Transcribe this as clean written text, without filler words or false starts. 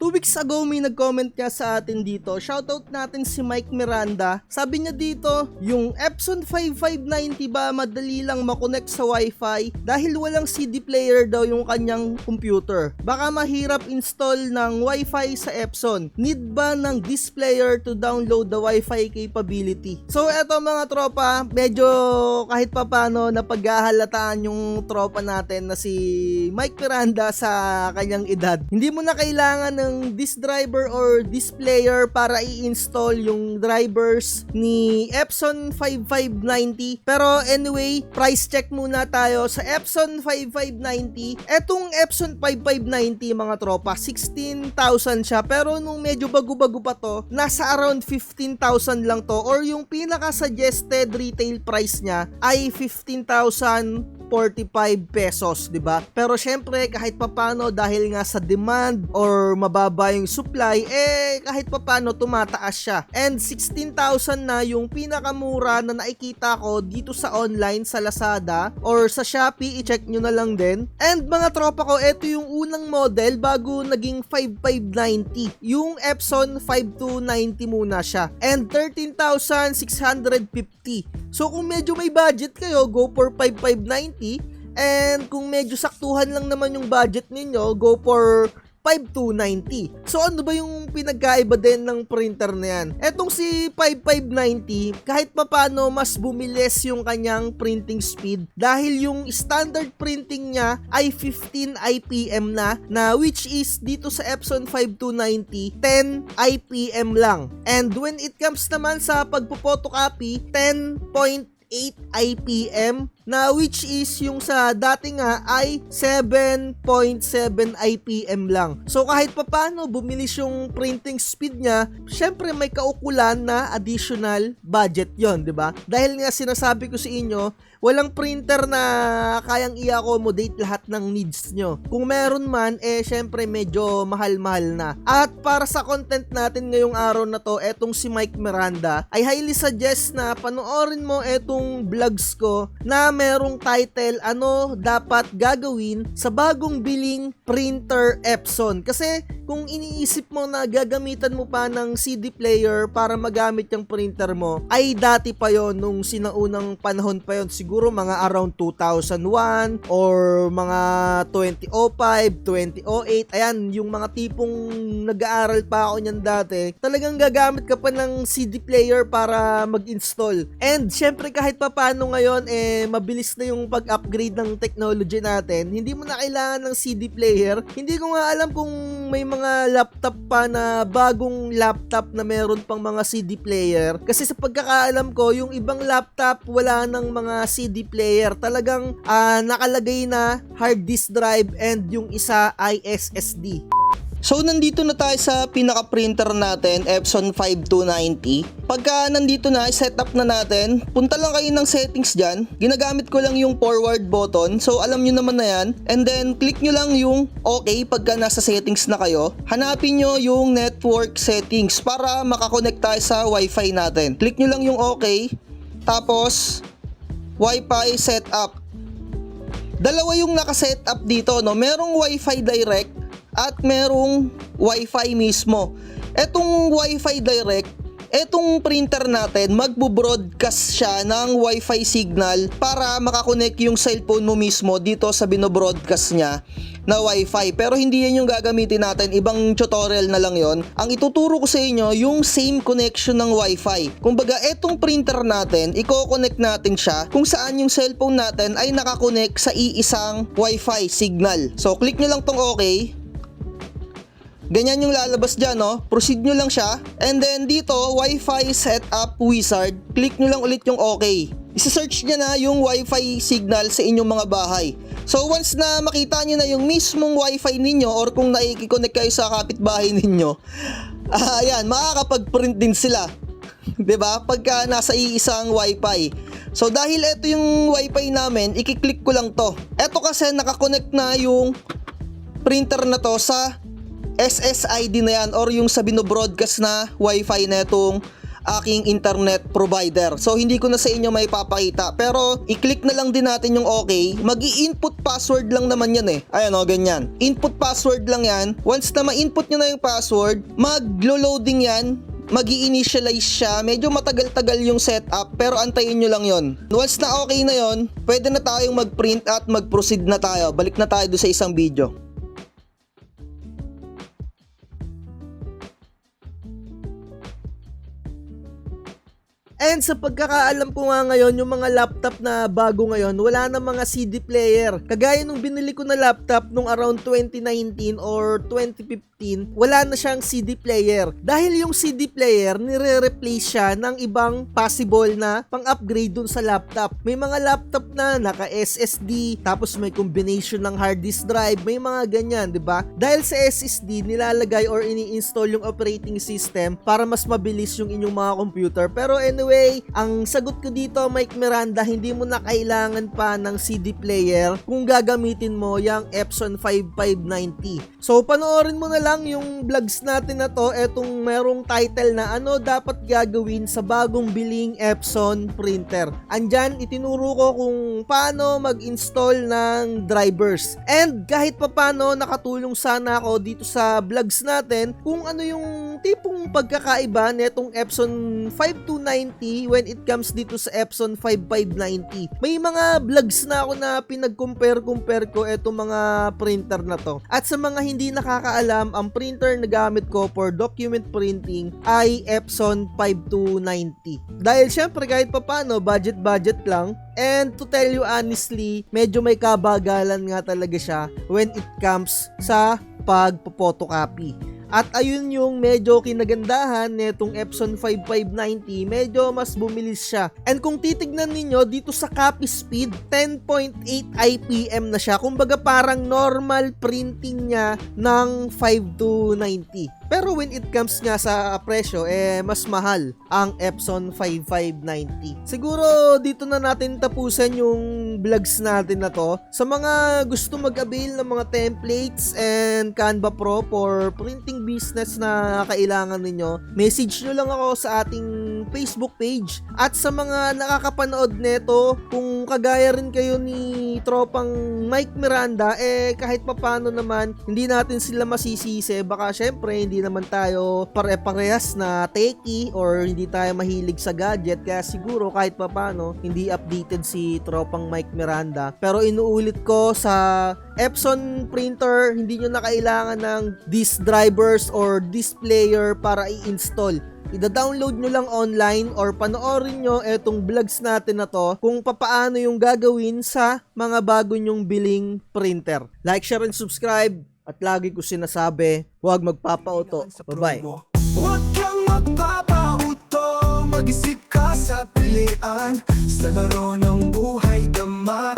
2 weeks ago may nag-comment nga sa atin dito. Shoutout natin si Mike Miranda. Sabi niya dito, yung Epson 5590 ba madali lang makonect sa Wi-Fi dahil walang CD player daw yung kanyang computer. Baka mahirap install ng Wi-Fi sa Epson. Need ba ng disk player to download the Wi-Fi capability? So eto mga tropa, medyo kahit papano napaghahalataan yung tropa natin na si Mike Miranda sa kanyang edad. Hindi mo na kailangan ng disk driver or disk player para i-install yung drivers ni Epson 5590. Pero anyway, price check muna tayo sa Epson 5590. Etong Epson 5590 mga tropa, 16,000 siya. Pero nung medyo bago-bago pa to, nasa around 15,000 lang to, or yung pinaka-suggested retail price niya ay 15,045 pesos, 'di ba? Pero syempre kahit papano dahil nga sa demand or mababa yung supply, kahit papano tumataas siya. And 16,000 na yung pinakamura na nakikita ko dito sa online sa Lazada or sa Shopee, i-check nyo na lang din. And mga tropa ko, ito yung unang model bago naging 5590. Yung Epson 5290 muna siya. And 13,650. So kung medyo may budget kayo, go for 5590. And kung medyo saktuhan lang naman yung budget ninyo, go for 5290. So ano ba yung pinagkaiba din ng printer na yan? Etong si 5590, kahit papano mas bumilis yung kanyang printing speed dahil yung standard printing niya ay 15 IPM na which is dito sa Epson 5290, 10 IPM lang. And when it comes naman sa pagpo-photocopy, 10.8 IPM na which is yung sa dati nga ay 7.7 IPM lang. So kahit papano bumilis yung printing speed niya, syempre may kaukulan na additional budget yon, di ba? Dahil nga sinasabi ko sa inyo, walang printer na kayang i-accommodate lahat ng needs nyo. Kung meron man, syempre medyo mahal-mahal na. At para sa content natin ngayong araw na to, etong si Mike Miranda, ay highly suggest na panoorin mo etong vlogs ko na merong title, ano dapat gagawin sa bagong biling printer Epson. Kasi kung iniisip mo na gagamitan mo pa ng CD player para magamit yung printer mo, ay dati pa yon, nung sinaunang panahon pa yon, siguro mga around 2001 or mga 2005, 2008, ayan, yung mga tipong nag-aaral pa ako niyan dati, talagang gagamit ka pa ng CD player para mag-install. And syempre kahit pa paano ngayon, mabilis na yung pag-upgrade ng technology natin, hindi mo na kailangan ng CD player. Hindi ko nga alam kung may mga laptop pa na bagong laptop na meron pang mga CD player. Kasi sa pagkakaalam ko, yung ibang laptop wala ng mga CD player. Talagang nakalagay na hard disk drive and yung isa ay SSD. So nandito na tayo sa pinaka-printer natin, Epson 5290. Pagka nandito na, setup na natin, punta lang kayo ng settings dyan. Ginagamit ko lang yung forward button, so alam nyo naman na yan. And then click nyo lang yung OK pagka nasa settings na kayo. Hanapin nyo yung network settings para makakonect tayo sa Wi-Fi natin. Click nyo lang yung OK, tapos Wi-Fi setup. Dalawa yung naka-setup dito, no? Merong Wi-Fi direct at merong Wi-Fi mismo. Etong Wi-Fi direct, etong printer natin, magbo-broadcast siya ng Wi-Fi signal para makakonect yung cellphone mo mismo dito sa binobroadcast niya na Wi-Fi. Pero hindi yan yung gagamitin natin, ibang tutorial na lang yon. Ang ituturo ko sa inyo, yung same connection ng Wi-Fi. Kumbaga, etong printer natin, i-connect natin siya kung saan yung cellphone natin ay nakakonect sa iisang Wi-Fi signal. So, click nyo lang tong OK. Ganyan yung lalabas dyan, no? Proceed nyo lang siya. And then dito, Wi-Fi Setup Wizard. Click nyo lang ulit yung OK. Isa-search nyo na yung Wi-Fi signal sa inyong mga bahay. So once na makita nyo na yung mismong Wi-Fi ninyo or kung naikikonek kayo sa kapitbahay ninyo, ayan, makakapag-print din sila. 'Di ba? Pagka nasa iisang Wi-Fi. So dahil ito yung Wi-Fi namin, i-click ko lang to. Ito kasi nakakonect na yung printer na to sa SSID na yan or yung sa binobroadcast na Wi-Fi na itong aking internet provider. So hindi ko na sa inyo may papakita. Pero i-click na lang din natin yung okay. Mag-i-input password lang naman yan eh. Ayan o, ganyan. Input password lang yan. Once na ma-input nyo na yung password, maglo-loading yan. Mag-i-initialize siya. Medyo matagal-tagal yung setup pero antayin nyo lang yon. Once na okay na yon, pwede na tayong mag-print at mag-proceed na tayo. Balik na tayo doon sa isang video. And sa pagkakaalam ko nga ngayon, yung mga laptop na bago ngayon, wala na mga CD player. Kagaya nung binili ko na laptop nung around 2019 or 2015, wala na siyang CD player. Dahil yung CD player, nire-replace siya ng ibang possible na pang-upgrade dun sa laptop. May mga laptop na naka-SSD, tapos may combination ng hard disk drive, may mga ganyan, di ba? Dahil sa SSD, nilalagay or ini-install yung operating system para mas mabilis yung inyong mga computer. Pero anyway, ang sagot ko dito, Mike Miranda, hindi mo na kailangan pa ng CD player kung gagamitin mo yung Epson 5590. So, panoorin mo na lang yung vlogs natin na to. Etong merong title na ano dapat gagawin sa bagong biling Epson printer. Andyan, itinuro ko kung paano mag-install ng drivers. And kahit papano, nakatulong sana ako dito sa vlogs natin kung ano yung tipong pagkakaiba netong Epson 5290 when it comes dito sa Epson 5590. May mga vlogs na ako na pinag-compare ko etong mga printer na to. At sa mga hindi nakakaalam, ang printer na gamit ko for document printing ay Epson 5290. Dahil syempre kahit papano, budget lang. And to tell you honestly, medyo may kabagalan nga talaga siya when it comes sa pagpo-photocopy. At ayun yung medyo kinagandahan netong Epson 5590, medyo mas bumilis siya. And kung titignan ninyo dito sa copy speed, 10.8 IPM na siya. Kumbaga parang normal printing niya ng 5290. Pero when it comes nga sa presyo, mas mahal ang Epson 5590. Siguro dito na natin tapusan yung vlogs natin na to. Sa mga gusto mag-avail ng mga templates and Canva Pro for printing business na kailangan ninyo, message nyo lang ako sa ating Facebook page. At sa mga nakakapanood neto, kung kagaya rin kayo ni tropang Mike Miranda, kahit papano naman, hindi natin sila masisisi. Baka syempre, hindi naman tayo pare-parehas na techie or hindi tayo mahilig sa gadget, kaya siguro kahit papano hindi updated si tropang Mike Miranda. Pero inuulit ko, sa Epson printer, hindi nyo na kailangan ng disk drivers or disk player para i-install. Ida-download nyo lang online or panoorin nyo etong vlogs natin na to kung papaano yung gagawin sa mga bago nyong biling printer. Like, share, and subscribe. At lagi ko sinasabi, huwag magpapauto. Bye-bye. Huwag kang magpapauto, mag-isip ka sa pilian. Sa laro ng buhay, dama